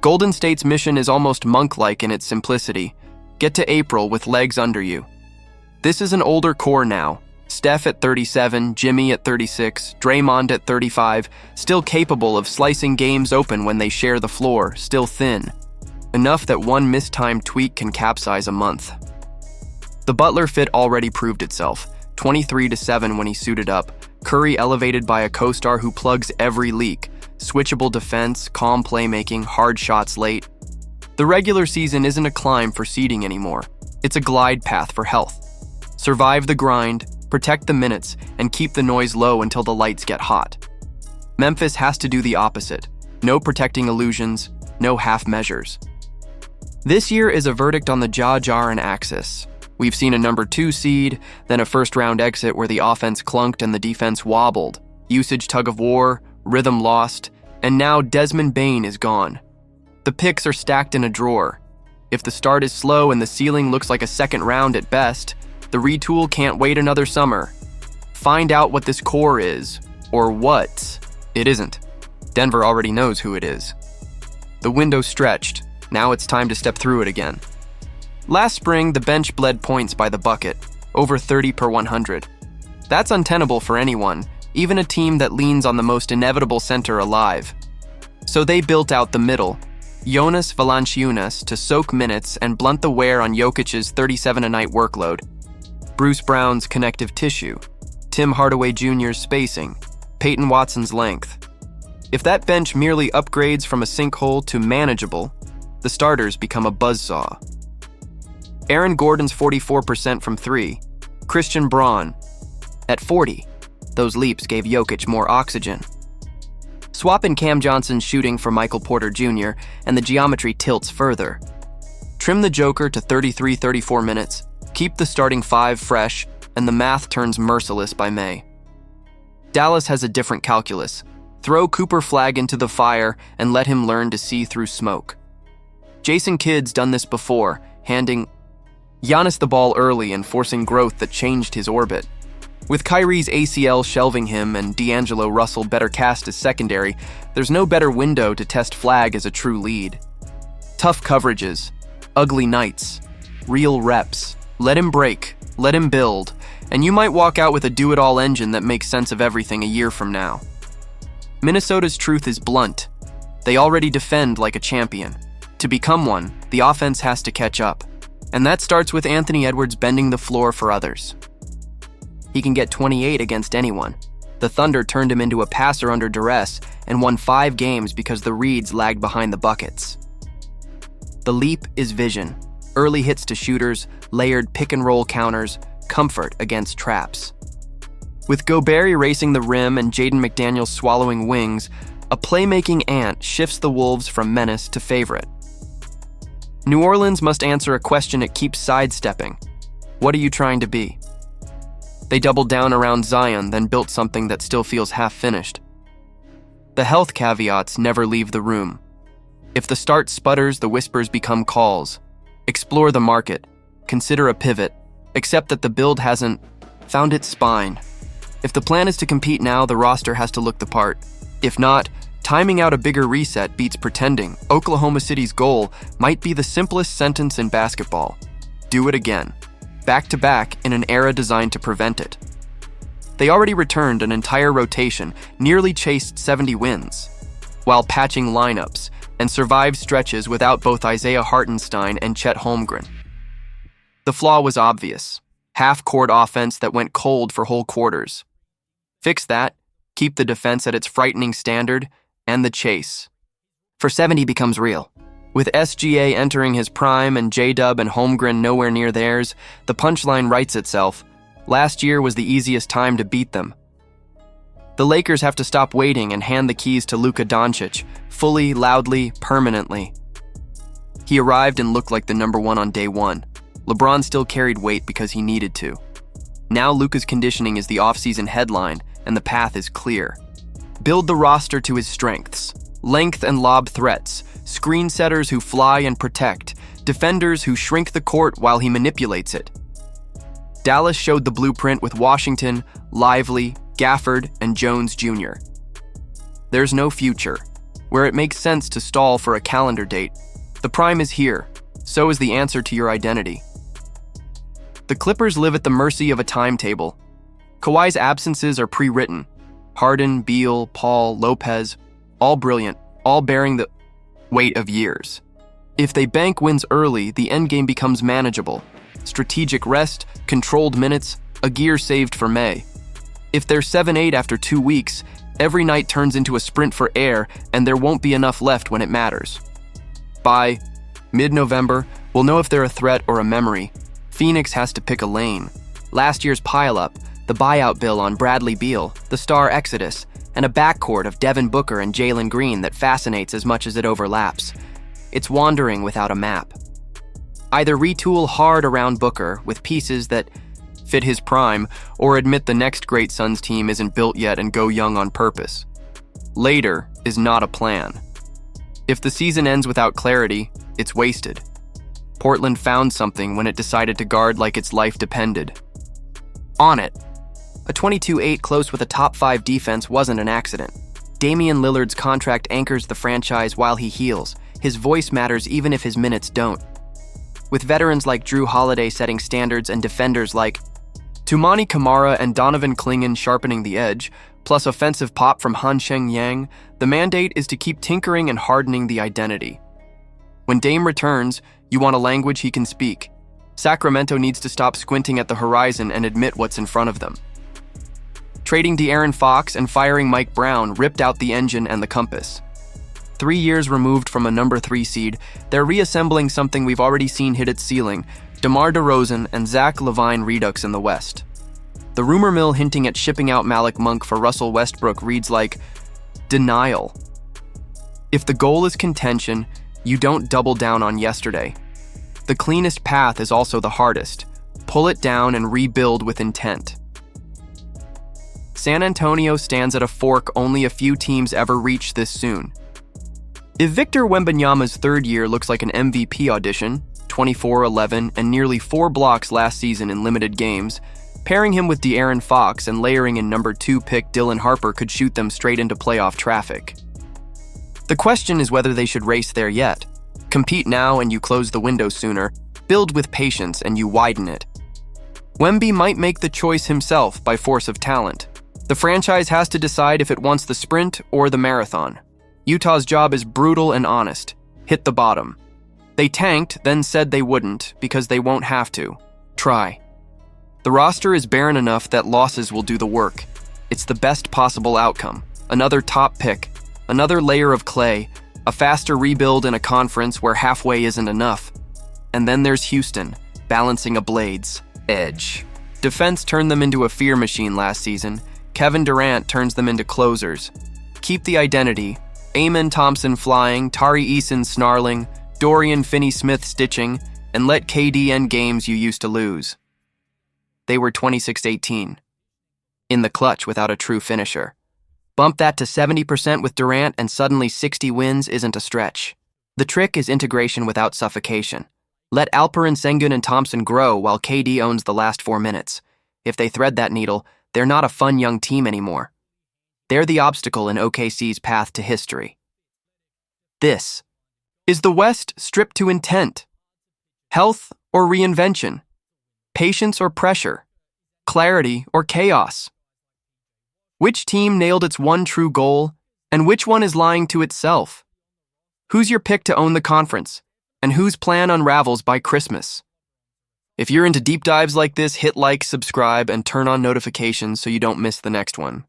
Golden State's mission is almost monk-like in its simplicity. Get to April with legs under you. This is an older core now. Steph at 37, Jimmy at 36, Draymond at 35, still capable of slicing games open when they share the floor, still thin. Enough that one mistimed tweak can capsize a month. The Butler fit already proved itself. 23-7 when he suited up. Curry elevated by a co-star who plugs every leak. Switchable defense, calm playmaking, hard shots late. The regular season isn't a climb for seeding anymore. It's a glide path for health. Survive the grind, protect the minutes, and keep the noise low until the lights get hot. Memphis has to do the opposite. No protecting illusions, no half measures. This year is a verdict on the Jaren axis. We've seen a number 2 seed, then a first-round exit where the offense clunked and the defense wobbled, usage tug-of-war, rhythm lost, and now Desmond Bane is gone. The picks are stacked in a drawer. If the start is slow and the ceiling looks like a second round at best, the retool can't wait another summer. Find out what this core is, or what it isn't. Denver already knows who it is. The window stretched. Now it's time to step through it again. Last spring, the bench bled points by the bucket, over 30 per 100. That's untenable for anyone, even a team that leans on the most inevitable center alive. So they built out the middle, Jonas Valanciunas to soak minutes and blunt the wear on Jokic's 37-a-night workload, Bruce Brown's connective tissue, Tim Hardaway Jr.'s spacing, Peyton Watson's length. If that bench merely upgrades from a sinkhole to manageable, the starters become a buzzsaw. Aaron Gordon's 44% from 3, Christian Braun at 40. Those leaps gave Jokic more oxygen. Swap in Cam Johnson's shooting for Michael Porter Jr., and the geometry tilts further. Trim the Joker to 33-34 minutes, keep the starting 5 fresh, and the math turns merciless by May. Dallas has a different calculus. Throw Cooper Flagg into the fire and let him learn to see through smoke. Jason Kidd's done this before, handing Giannis the ball early and forcing growth that changed his orbit. With Kyrie's ACL shelving him and D'Angelo Russell better cast as secondary, there's no better window to test Flagg as a true lead. Tough coverages, ugly nights, real reps. Let him break, let him build, and you might walk out with a do-it-all engine that makes sense of everything a year from now. Minnesota's truth is blunt. They already defend like a champion. To become one, the offense has to catch up. And that starts with Anthony Edwards bending the floor for others. He can get 28 against anyone. The Thunder turned him into a passer under duress and won 5 games because the reads lagged behind the buckets. The leap is vision. Early hits to shooters, layered pick-and-roll counters, comfort against traps. With Gobert erasing the rim and Jaden McDaniels swallowing wings, a playmaking ant shifts the Wolves from menace to favorite. New Orleans must answer a question it keeps sidestepping. What are you trying to be? They doubled down around Zion, then built something that still feels half-finished. The health caveats never leave the room. If the start sputters, the whispers become calls. Explore the market. Consider a pivot. Accept that the build hasn't found its spine. If the plan is to compete now, the roster has to look the part. If not, timing out a bigger reset beats pretending. Oklahoma City's goal might be the simplest sentence in basketball. Do it again. Back-to-back in an era designed to prevent it. They already returned an entire rotation, nearly chased 70 wins, while patching lineups, and survived stretches without both Isaiah Hartenstein and Chet Holmgren. The flaw was obvious. Half-court offense that went cold for whole quarters. Fix that, keep the defense at its frightening standard, and the chase. For 70 becomes real. With SGA entering his prime and J-Dub and Holmgren nowhere near theirs, the punchline writes itself. Last year was the easiest time to beat them. The Lakers have to stop waiting and hand the keys to Luka Doncic, fully, loudly, permanently. He arrived and looked like the number 1 on day 1. LeBron still carried weight because he needed to. Now Luka's conditioning is the offseason headline, and the path is clear. Build the roster to his strengths. Length and lob threats, screen setters who fly and protect, defenders who shrink the court while he manipulates it. Dallas showed the blueprint with Washington, Lively, Gafford, and Jones Jr. There's no future. where it makes sense to stall for a calendar date. The prime is here. So is the answer to your identity. The Clippers live at the mercy of a timetable. Kawhi's absences are pre-written. Harden, Beal, Paul, Lopez, all brilliant, all bearing the weight of years. If they bank wins early, the endgame becomes manageable. Strategic rest, controlled minutes, a gear saved for May. If they're 7-8 after 2 weeks, every night turns into a sprint for air and there won't be enough left when it matters. By mid-November, we'll know if they're a threat or a memory. Phoenix has to pick a lane. Last year's pileup, the buyout bill on Bradley Beal, the star exodus, and a backcourt of Devin Booker and Jalen Green that fascinates as much as it overlaps. It's wandering without a map. Either retool hard around Booker with pieces that fit his prime, or admit the next great Suns team isn't built yet and go young on purpose. Later is not a plan. If the season ends without clarity, it's wasted. Portland found something when it decided to guard like its life depended on it. A 22-8 close with a top 5 defense wasn't an accident. Damian Lillard's contract anchors the franchise while he heals. His voice matters even if his minutes don't. With veterans like Drew Holiday setting standards and defenders like Toumani Camara and Donovan Clingan sharpening the edge, plus offensive pop from Hansheng Yang, the mandate is to keep tinkering and hardening the identity. When Dame returns, you want a language he can speak. Sacramento needs to stop squinting at the horizon and admit what's in front of them. Trading De'Aaron Fox and firing Mike Brown ripped out the engine and the compass. 3 years removed from a number 3 seed, they're reassembling something we've already seen hit its ceiling: DeMar DeRozan and Zach LaVine redux in the West. The rumor mill hinting at shipping out Malik Monk for Russell Westbrook reads like denial. If the goal is contention, you don't double down on yesterday. The cleanest path is also the hardest. Pull it down and rebuild with intent. San Antonio stands at a fork only a few teams ever reach this soon. If Victor Wembanyama's third year looks like an MVP audition, 24-11 and nearly 4 blocks last season in limited games, pairing him with De'Aaron Fox and layering in number 2 pick Dylan Harper could shoot them straight into playoff traffic. The question is whether they should race there yet. Compete now and you close the window sooner. Build with patience and you widen it. Wemby might make the choice himself by force of talent. The franchise has to decide if it wants the sprint or the marathon. Utah's job is brutal and honest. Hit the bottom. They tanked, then said they wouldn't because they won't have to. Try. The roster is barren enough that losses will do the work. It's the best possible outcome. Another top pick, another layer of clay, a faster rebuild in a conference where halfway isn't enough. And then there's Houston, balancing a blade's edge. Defense turned them into a fear machine last season. Kevin Durant turns them into closers. Keep the identity. Amen Thompson flying, Tari Eason snarling, Dorian Finney-Smith stitching, and let KD end games you used to lose. They were 26-18. In the clutch without a true finisher. Bump that to 70% with Durant and suddenly 60 wins isn't a stretch. The trick is integration without suffocation. Let Alperen Sengun and Thompson grow while KD owns the last 4 minutes. If they thread that needle, they're not a fun young team anymore. They're the obstacle in OKC's path to history. This is the West stripped to intent. Health or reinvention. Patience or pressure. Clarity or chaos. Which team nailed its one true goal, and which one is lying to itself? Who's your pick to own the conference, and whose plan unravels by Christmas? If you're into deep dives like this, hit like, subscribe, and turn on notifications so you don't miss the next one.